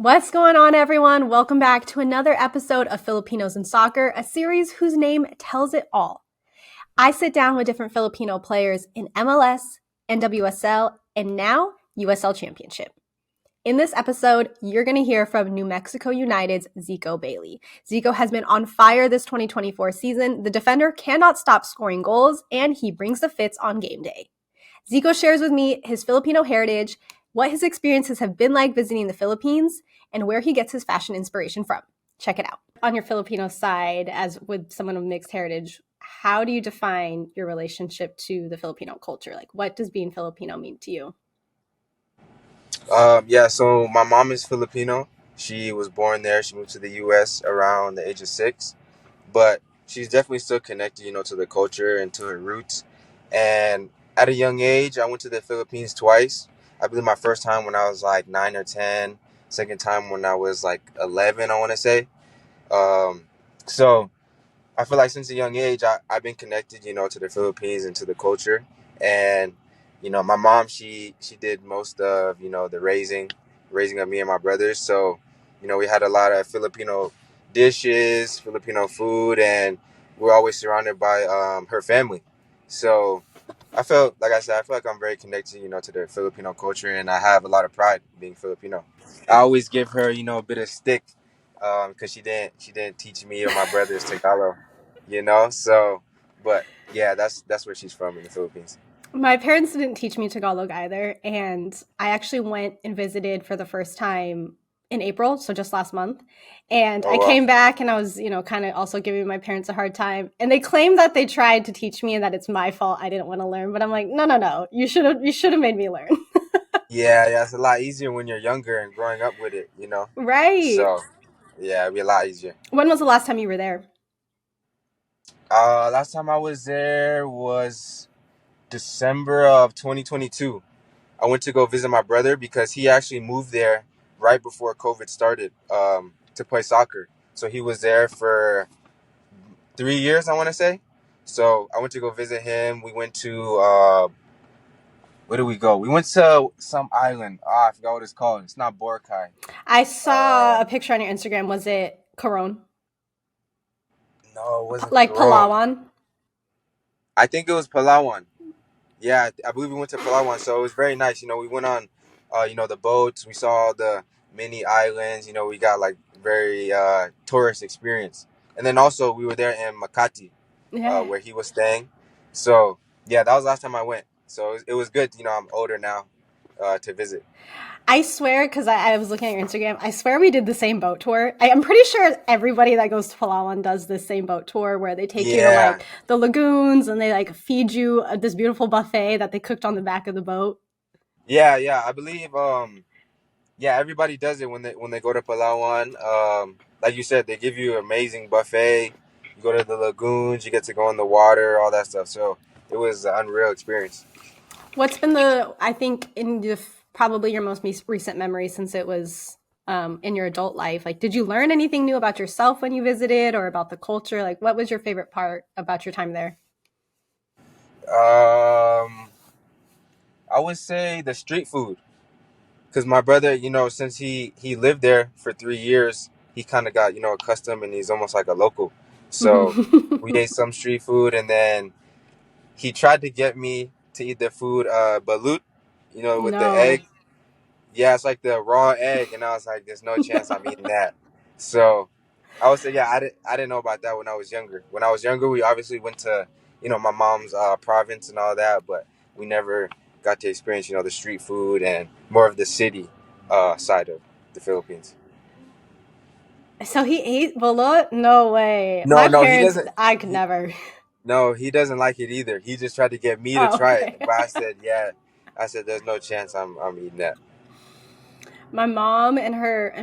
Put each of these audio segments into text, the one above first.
What's going on, everyone? Welcome back to another episode of Filipinos in Soccer, a series whose name tells it all. I sit down with different Filipino players in MLS, NWSL, and now USL Championship. In this episode, you're going to hear from New Mexico United's Zico Bailey. Zico has been on fire this 2024 season. The defender cannot stop scoring goals, and he brings the fits on game day. Zico shares with me his Filipino heritage, what his experiences have been like visiting the Philippines, and where he gets his fashion inspiration from. Check it out. On your Filipino side, as with someone of mixed heritage, how do you define your relationship to the Filipino culture? Like, what does being Filipino mean to you? So my mom is Filipino. She was born there. She moved to the U.S. around the age of 6, but she's definitely still connected, to the culture and to her roots. And at a young age, I went to the Philippines twice. I believe my first time when I was like 9 or 10, second time when I was like 11, I want to say. So I feel like since a young age, I've been connected, to the Philippines and to the culture. And, my mom, she did most of, the raising of me and my brothers. So, we had a lot of Filipino dishes, Filipino food, and we're always surrounded by her family. So like I said, I feel like I'm very connected, to the Filipino culture, and I have a lot of pride being Filipino. I always give her, a bit of stick, because she didn't teach me or my brothers Tagalog, So, but yeah, that's where she's from in the Philippines. My parents didn't teach me Tagalog either, and I actually went and visited for the first time in April, so just last month. And Oh I wow. came back and I was, kind of also giving my parents a hard time. And they claim that they tried to teach me and that it's my fault I didn't want to learn. But I'm like, no. You should have made me learn. Yeah, it's a lot easier when you're younger and growing up with it. Right. So yeah, it'd be a lot easier. When was the last time you were there? Last time I was there was December of 2022. I went to go visit my brother because he actually moved there right before COVID started, to play soccer. So he was there for 3 years, I want to say. So I went to go visit him. We went to where did we go? We went to some island. I forgot what it's called. It's not Boracay. I saw a Um, picture on your Instagram. Was it Coron? no, it wasn't Like Coron. Palawan? I think it was Palawan. Yeah, I believe we went to Palawan, so it was very nice. We went on, the boats. We saw the mini islands. We got like very tourist experience. And then also we were there in Makati, Yeah. where he was staying. So yeah, that was the last time I went. So it was good. I'm older now, to visit. I swear, because I was looking at your Instagram, I swear we did the same boat tour. I'm pretty sure everybody that goes to Palawan does the same boat tour where they take you to Yeah, like the lagoons and they like feed you this beautiful buffet that they cooked on the back of the boat. yeah. I believe yeah, everybody does it when they go to Palawan. Like you said, they give you amazing buffet. You go to the lagoons, you get to go in the water, all that stuff. So it was an unreal experience. What's been I think, in probably your most recent memory since it was in your adult life? Like, did you learn anything new about yourself when you visited or about the culture? Like, what was your favorite part about your time there? Um, I would say the street food, because my brother, since he lived there for 3 years, he kind of got accustomed, and he's almost like a local. So we ate some street food, and then he tried to get me to eat the food, balut, with the No. egg. Yeah, it's like the raw egg, and I was like, "There's no chance I'm eating that." So I would say, yeah, I didn't know about that when I was younger. When I was younger, we obviously went to, my mom's province and all that, but we never got to experience, the street food and more of the city side of the Philippines. So he ate balut? No way. No, My no, he parents, doesn't. I could never. No, he doesn't like it either. He just tried to get me to Oh, try it, okay. but I said, yeah. I said, "There's no chance I'm eating that." My mom and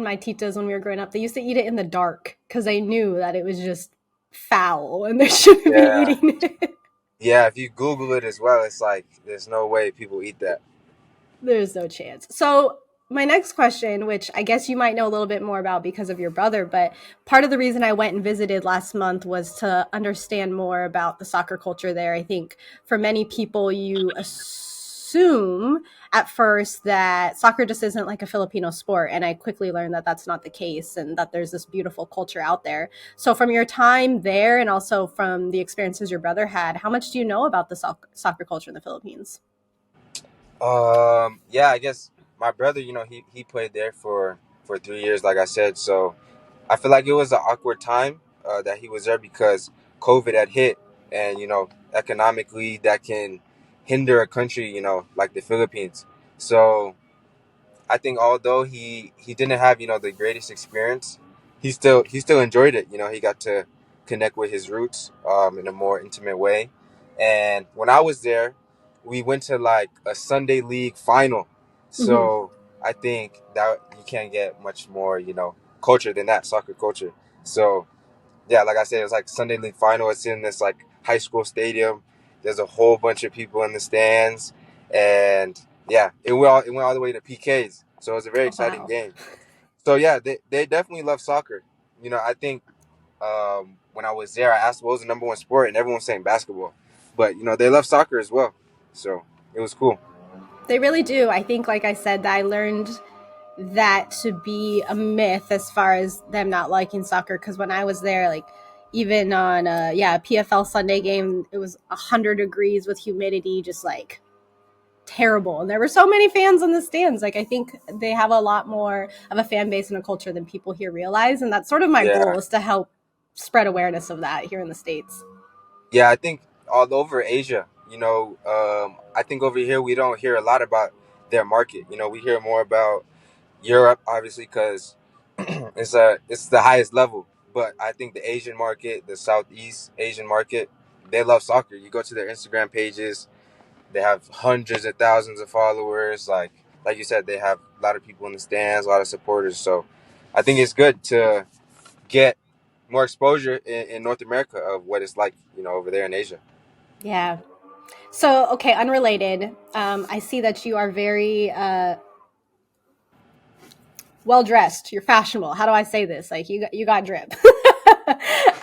my titas, when we were growing up, they used to eat it in the dark because they knew that it was just foul and they shouldn't be Yeah, eating it. yeah. If you Google it as well, it's like there's no way people eat that. There's no chance. So my next question, which I guess you might know a little bit more about because of your brother, but part of the reason I went and visited last month was to understand more about the soccer culture there. I think for many people, you assume at first that soccer just isn't like a Filipino sport. And I quickly learned that that's not the case and that there's this beautiful culture out there. So, from your time there and also from the experiences your brother had, how much do you know about the soccer culture in the Philippines? Yeah, I guess my brother, he played there for 3 years, like I said. So I feel like it was an awkward time that he was there because COVID had hit, and economically that can hinder a country, like the Philippines. So I think although he didn't have the greatest experience, he still enjoyed it. He got to connect with his roots in a more intimate way. And when I was there, we went to like a Sunday league final. Mm-hmm. So I think that you can't get much more culture than that, soccer culture. So yeah, like I said, it was like Sunday league final. It's in this like high school stadium. There's a whole bunch of people in the stands, and yeah, it went all the way to PKs. So it was a very Oh, exciting wow. game. So yeah, they definitely love soccer. I think when I was there, I asked what was the number one sport, and everyone was saying basketball. But they love soccer as well. So it was cool. They really do. I think, like I said, that I learned that to be a myth as far as them not liking soccer. Because when I was there, like even on a PFL Sunday game, it was 100 degrees with humidity, just like terrible. And there were so many fans in the stands. Like I think they have a lot more of a fan base and a culture than people here realize. And that's sort of my Yeah, goal is to help spread awareness of that here in the States. yeah. I think all over Asia, I think over here we don't hear a lot about their market. We hear more about Europe, obviously, because it's the highest level. But I think the Asian market, the Southeast Asian market, they love soccer. You go to their Instagram pages, they have hundreds of thousands of followers. Like you said, they have a lot of people in the stands, a lot of supporters. So I think it's good to get more exposure in North America of what it's like, over there in Asia. Yeah. So, okay, unrelated. I see that you are very well dressed. You're fashionable. How do I say this? Like you got drip.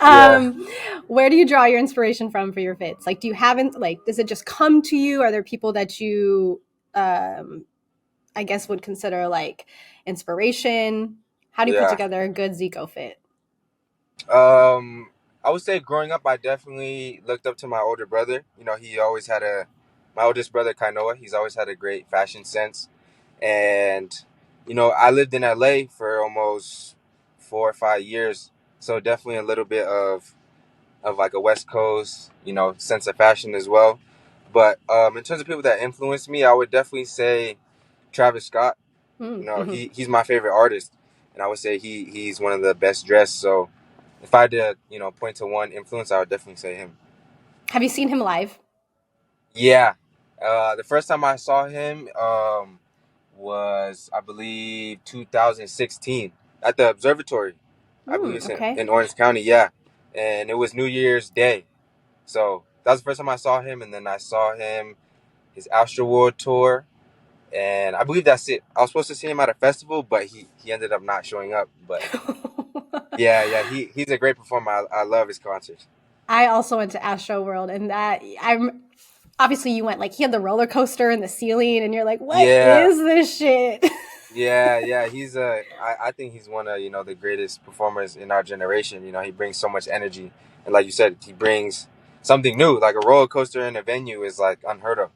Yeah, um, where do you draw your inspiration from for your fits? Like, do you haven't like? Does it just come to you? Are there people that you, I guess, would consider like inspiration? How do you put yeah. together a good Zico fit? I would say growing up, I definitely looked up to my older brother. He always had my oldest brother, Kainoa. He's always had a great fashion sense. And, I lived in LA for almost 4 or 5 years. So definitely a little bit of like a West Coast, sense of fashion as well. But in terms of people that influenced me, I would definitely say Travis Scott. Mm-hmm. He's my favorite artist. And I would say he's one of the best dressed. So if I had to, point to one influence, I would definitely say him. Have you seen him live? Yeah. The first time I saw him was, I believe, 2016 at the observatory. I believe it's Okay. in Orange County. Yeah. And it was New Year's Day. So that was the first time I saw him. And then I saw him, his Astro World tour. And I believe that's it. I was supposed to see him at a festival, but he ended up not showing up. But yeah, yeah, he's a great performer. I love his concerts. I also went to Astro World, and that I'm obviously you went like he had the roller coaster in the ceiling, and you're like, what Yeah, is this shit? yeah, yeah. I think he's one of the greatest performers in our generation. He brings so much energy, and like you said, he brings something new. Like a roller coaster in a venue is like unheard of.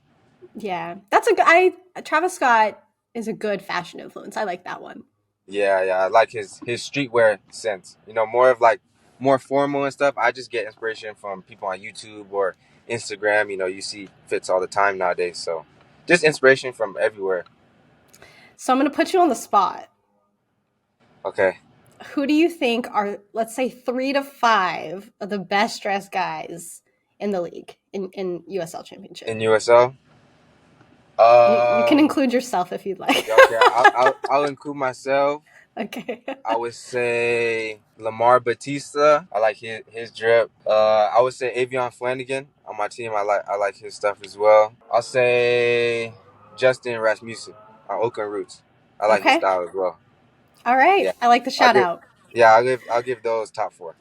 Yeah, that's a good. I Travis Scott is a good fashion influence. I like that one. Yeah, yeah. I like his streetwear sense. More of like more formal and stuff. I just get inspiration from people on YouTube or Instagram. You see fits all the time nowadays. So just inspiration from everywhere. So I'm gonna put you on the spot. Okay. Who do you think are, let's say, 3 to 5 of the best dressed guys in the league in USL Championship? In USL. You can Um. include yourself if you'd like. Yeah, okay. I'll include myself. Okay. I would say Lamar Batista. I like his drip. I would say Avion Flanagan on my team. I like his stuff as well. I'll say Justin Rasmussen on Oakland Roots. I like his Okay. style as well. All Yeah, right. I like the I'll shout give out. yeah I'll give those top four.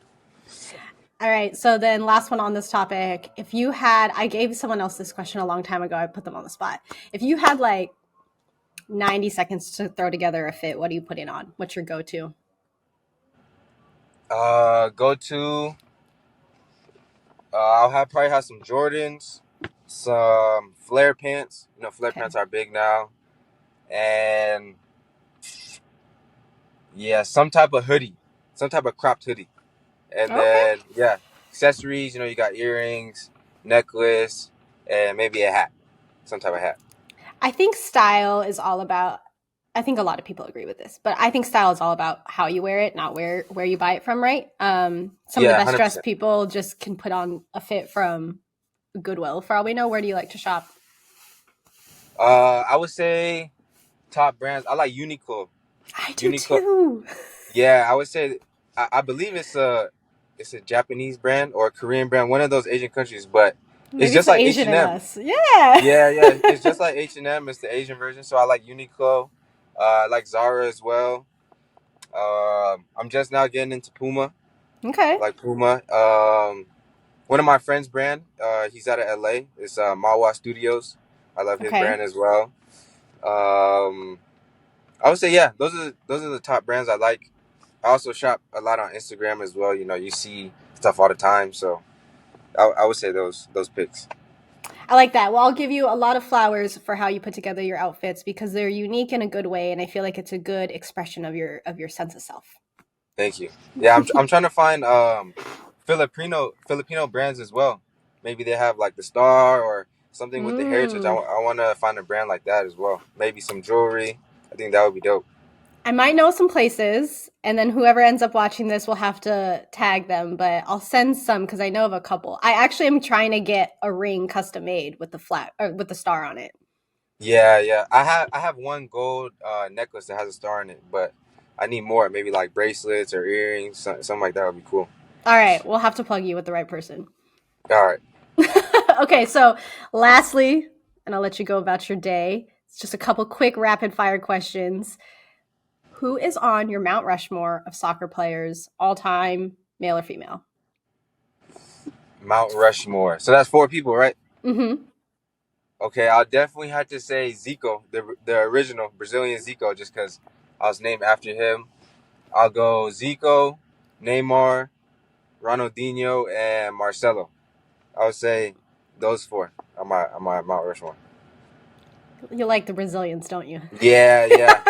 All right. So then, last one on this topic. If you had, I gave someone else this question a long time ago. I put them on the spot. If you had like 90 seconds to throw together a fit, what are you putting on? What's your go-to? Go to. Probably have some Jordans, some flare pants. You know, flare Okay. pants are big now, and yeah, some type of hoodie, some type of cropped hoodie, and Okay. then yeah, accessories. You know, you got earrings, necklace, and maybe a hat, some type of hat. I think style is all about, I think a lot of people agree with this, but I think style is all about how you wear it, not where you buy it from, right? Some of the Yeah, best hundred dressed percent. people just can put on a fit from Goodwill. For all we know, where do you like to shop? I would say top brands. I like Uniqlo. I do Uniqlo. too. Yeah, I would say. I believe it's a Japanese brand or a Korean brand, one of those Asian countries, but it's Maybe it's just the like H Asian and in M. us. Yeah. Yeah, yeah, it's just like H&M. It's the Asian version, so I like Uniqlo. I like Zara as well. I'm just now getting into Puma. I Okay. like Puma. One of my friends' brand. He's out of LA. It's Mawa Studios. I love his Okay. brand as well. Um, I would say yeah, those are the top brands I like. I also shop a lot on Instagram as well. You know, you see stuff all the time, so I would say those picks. I like that. Well, I'll give you a lot of flowers for how you put together your outfits because they're unique in a good way, and I feel like it's a good expression of your sense of self. Thank you. Yeah, I'm trying to find Filipino brands as well. Maybe they have like the star or something with the heritage. Mm. I want to find a brand like that as well. Maybe some jewelry. I think that would be dope. I might know some places, and then whoever ends up watching this will have to tag them, but I'll send some because I know of a couple. I actually am trying to get a ring custom made with the flat or with the star on it. Yeah, yeah. I have one gold necklace that has a star in it, but I need more. Maybe like bracelets or earrings, something like that would be cool. All right, we'll have to plug you with the right person. All right. Okay, so lastly, and I'll let you go about your day. It's just a couple quick rapid fire questions. Who is on your Mount Rushmore of soccer players, all time, male or female? Mount Rushmore. So that's four people, right? Mm-hmm. Okay, I'll definitely have to say Zico, the original Brazilian Zico, just because I was named after him. I'll go Zico, Neymar, Ronaldinho, and Marcelo. I would say those four on my Mount Rushmore. You like the Brazilians, don't you? Yeah, yeah.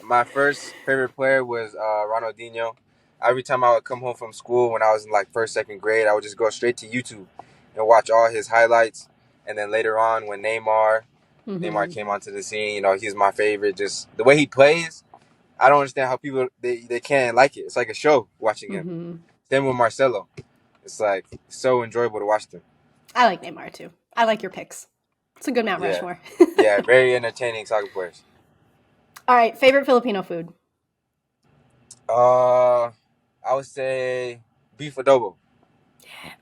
My first favorite player was Ronaldinho. Every time I would come home from school when I was in like first, second grade, I would just go straight to YouTube and watch all his highlights. And then later on, when Neymar Mm-hmm. came onto the scene, you know, he's my favorite. Just the way he plays, I don't understand how people they can't like it. It's like a show watching him. Mm-hmm. Same with Marcelo. It's like so enjoyable to watch them. I like Neymar too. I like your picks. It's a good Mount Yeah, Rushmore. yeah, very entertaining soccer players. All right, favorite Filipino food? Uh, I would say beef adobo.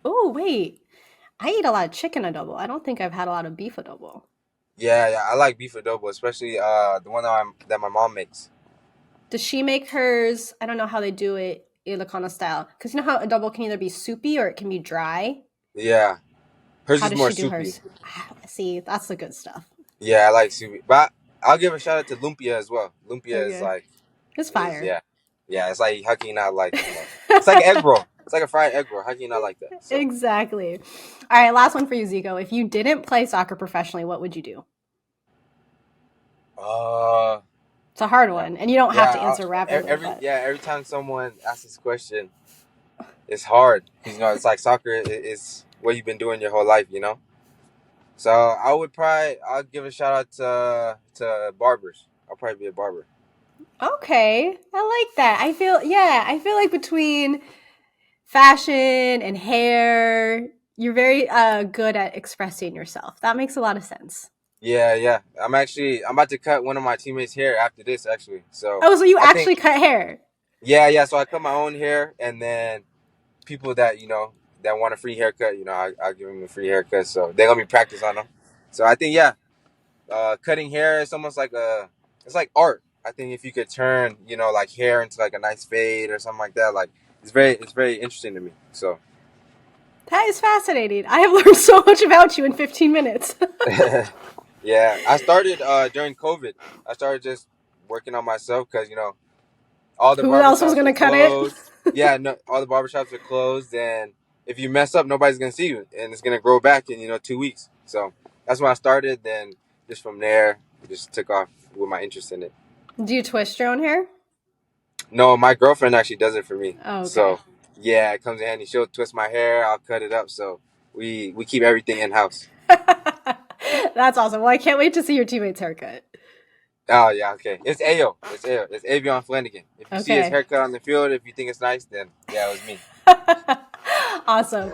Oh, wait. I eat a lot of chicken adobo. I don't think I've had a lot of beef adobo. Yeah, yeah, I like beef adobo, especially the one that my mom makes. Does she make hers? I don't know how they do it Ilocano style. Because you know how adobo can either be soupy or it can be dry? Yeah, hers How is does more she do soupy. hers? See, that's the good stuff. Yeah, I like soupy, but I'll give a shout out to lumpia as well. Lumpia is Okay. like It's is fire. yeah, yeah. It's like how can you not like it's like an egg roll. It's like a fried egg roll. How can you not like that? So Exactly. All right, last one for you, Zico. If you didn't play soccer professionally, what would you do? uh It's a hard man. one, and you don't have Yeah, to answer rapidly, but every time someone asks this question, it's hard because you know it's like soccer is what you've been doing your whole life, you know. So I'll give a shout out to barbers. I'll probably be a barber. okay. I like that. I feel like between fashion and hair, you're very good at expressing yourself. That makes a lot of sense. Yeah, yeah. I'm about to cut one of my teammates' hair after this actually. So Oh, so you I think actually cut hair? yeah, yeah. So I cut my own hair, and then people that you know that want a free haircut, you know, I'll give them a free haircut. So they're gonna be practice on them. So I think yeah, cutting hair is almost like it's like art. I think if you could turn you know like hair into like a nice fade or something like that, like it's very interesting to me. So That is fascinating. I have learned so much about you in 15 minutes. Yeah, I started during COVID. I started just working on myself because all the Who else was barbershops going are to cut it? closed. Yeah, no, all the barbershops are closed, and if you mess up, nobody's gonna see you, and it's gonna grow back in 2 weeks. So that's when I started. Then just from there, just took off with my interest in it. Do you twist your own hair? No, my girlfriend actually does it for me. Oh, okay. So yeah, it comes in handy. She'll twist my hair. I'll cut it up. So we keep everything in house. That's awesome. Well, I can't wait to see your teammate's haircut. Oh yeah, okay. It's Ayo. It's Ayo. It's Avion Flanagan. If you see his Okay. haircut on the field, if you think it's nice, then yeah, it was me. Awesome.